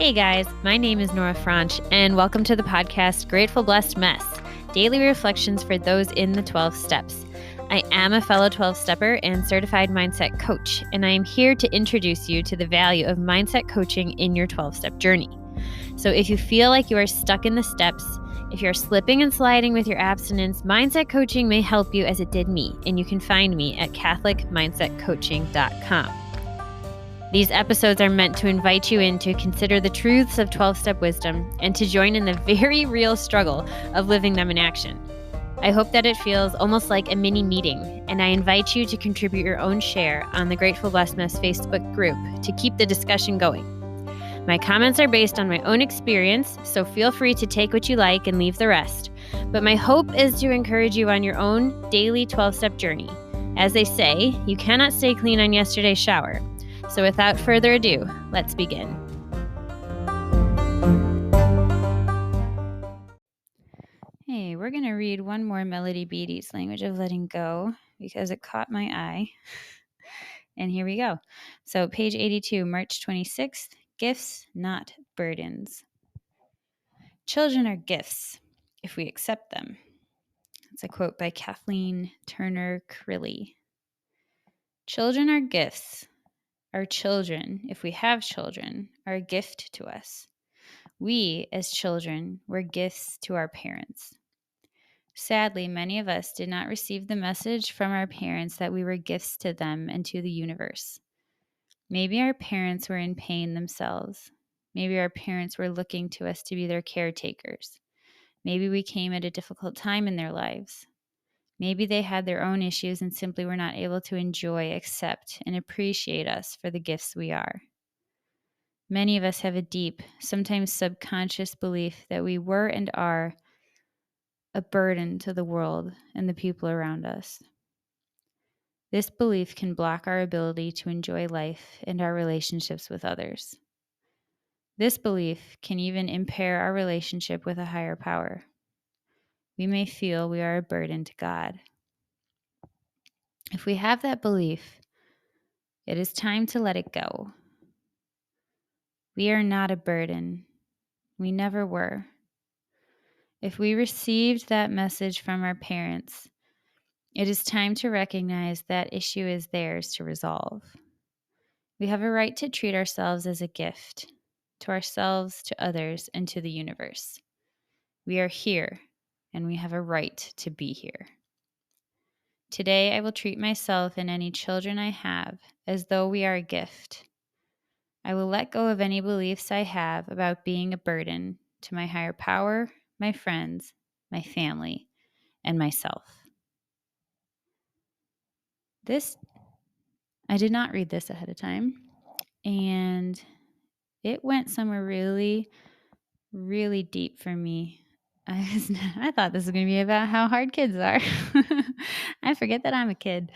Hey guys, my name is Nora Franche, and welcome to the podcast Grateful Blessed Mess, daily reflections for those in the 12 steps. I am a fellow 12-stepper and certified mindset coach, and I am here to introduce you to the value of mindset coaching in your 12-step journey. So if you feel like you are stuck in the steps, if you're slipping and sliding with your abstinence, mindset coaching may help you as it did me, and you can find me at catholicmindsetcoaching.com. These episodes are meant to invite you in to consider the truths of 12-step wisdom and to join in the very real struggle of living them in action. I hope that it feels almost like a mini meeting, and I invite you to contribute your own share on the Grateful Blessed Mess Facebook group to keep the discussion going. My comments are based on my own experience, so feel free to take what you like and leave the rest. But my hope is to encourage you on your own daily 12-step journey. As they say, you cannot stay clean on yesterday's shower. So without further ado, let's begin. Hey, we're going to read one more Melody Beattie's Language of Letting Go because it caught my eye. And here we go. So page 82, March 26th, Gifts, Not Burdens. Children are gifts if we accept them. That's a quote by Kathleen Turner Crilly. Children are gifts. Our children, if we have children, are a gift to us. We, as children, were gifts to our parents. Sadly, many of us did not receive the message from our parents that we were gifts to them and to the universe. Maybe our parents were in pain themselves. Maybe our parents were looking to us to be their caretakers. Maybe we came at a difficult time in their lives. Maybe they had their own issues and simply were not able to enjoy, accept, and appreciate us for the gifts we are. Many of us have a deep, sometimes subconscious belief that we were and are a burden to the world and the people around us. This belief can block our ability to enjoy life and our relationships with others. This belief can even impair our relationship with a higher power. We may feel we are a burden to God. If we have that belief, it is time to let it go. We are not a burden. We never were. If we received that message from our parents, it is time to recognize that issue is theirs to resolve. We have a right to treat ourselves as a gift, to ourselves, to others, and to the universe. We are here, and we have a right to be here. Today, I will treat myself and any children I have as though we are a gift. I will let go of any beliefs I have about being a burden to my higher power, my friends, my family, and myself. I did not read this ahead of time, and it went somewhere really, really deep for me. I thought this was going to be about how hard kids are. I forget that I'm a kid.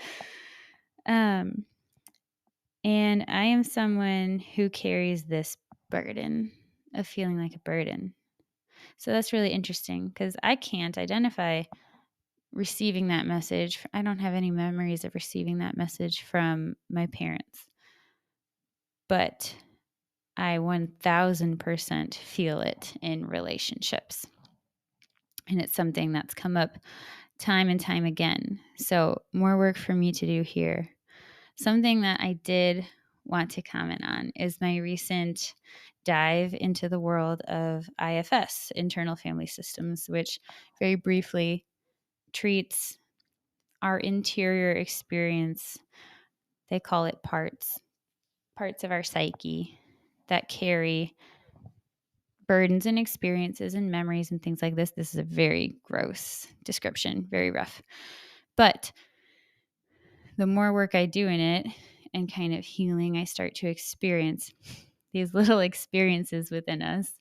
And I am someone who carries this burden of feeling like a burden. So that's really interesting because I can't identify receiving that message. I don't have any memories of receiving that message from my parents. But I 1000% feel it in relationships. And it's something that's come up time and time again. So more work for me to do here. Something that I did want to comment on is my recent dive into the world of IFS, internal family systems, which very briefly treats our interior experience. They call it parts of our psyche that carry burdens and experiences and memories and things like this. This is a very gross description, very rough. But the more work I do in it and kind of healing I start to experience, these little experiences within us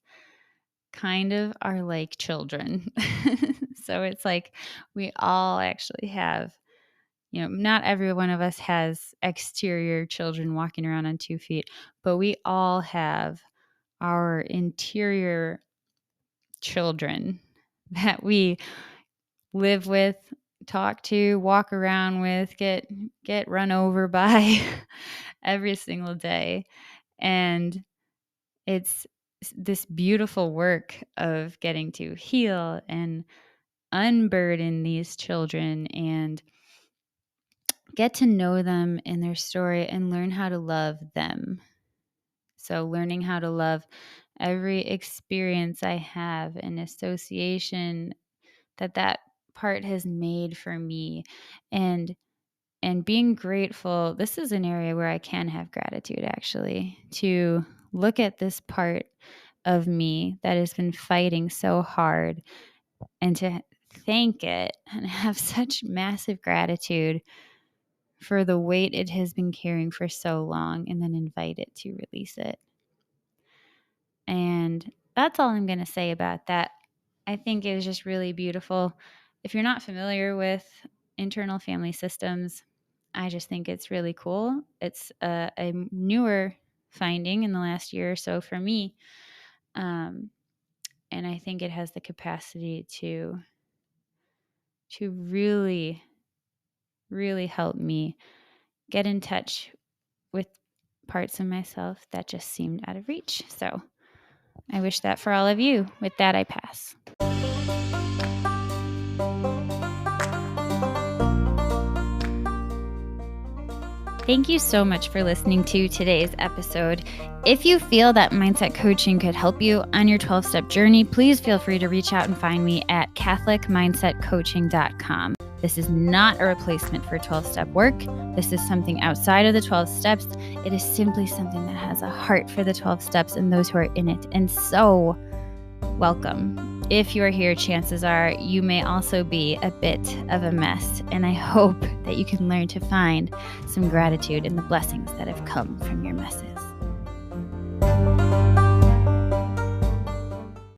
kind of are like children. So it's like we all actually have, not every one of us has exterior children walking around on 2 feet, but we all have our interior children that we live with, talk to, walk around with, get run over by every single day. And it's this beautiful work of getting to heal and unburden these children and get to know them in their story and learn how to love them. So learning how to love every experience I have and association that part has made for me, and being grateful. This is an area where I can have gratitude, actually, to look at this part of me that has been fighting so hard and to thank it and have such massive gratitude for the weight it has been carrying for so long, and then invite it to release it. And that's all I'm going to say about that. I think it was just really beautiful. If you're not familiar with internal family systems, I just think it's really cool. It's a newer finding in the last year or so for me. And I think it has the capacity to really, really help me get in touch with parts of myself that just seemed out of reach. So I wish that for all of you. With that, I pass. Thank you so much for listening to today's episode. If you feel that mindset coaching could help you on your 12-step journey, please feel free to reach out and find me at catholicmindsetcoaching.com. This is not a replacement for 12-step work. This is something outside of the 12 steps. It is simply something that has a heart for the 12 steps and those who are in it. And so, welcome. If you are here, chances are you may also be a bit of a mess. And I hope that you can learn to find some gratitude in the blessings that have come from your messes.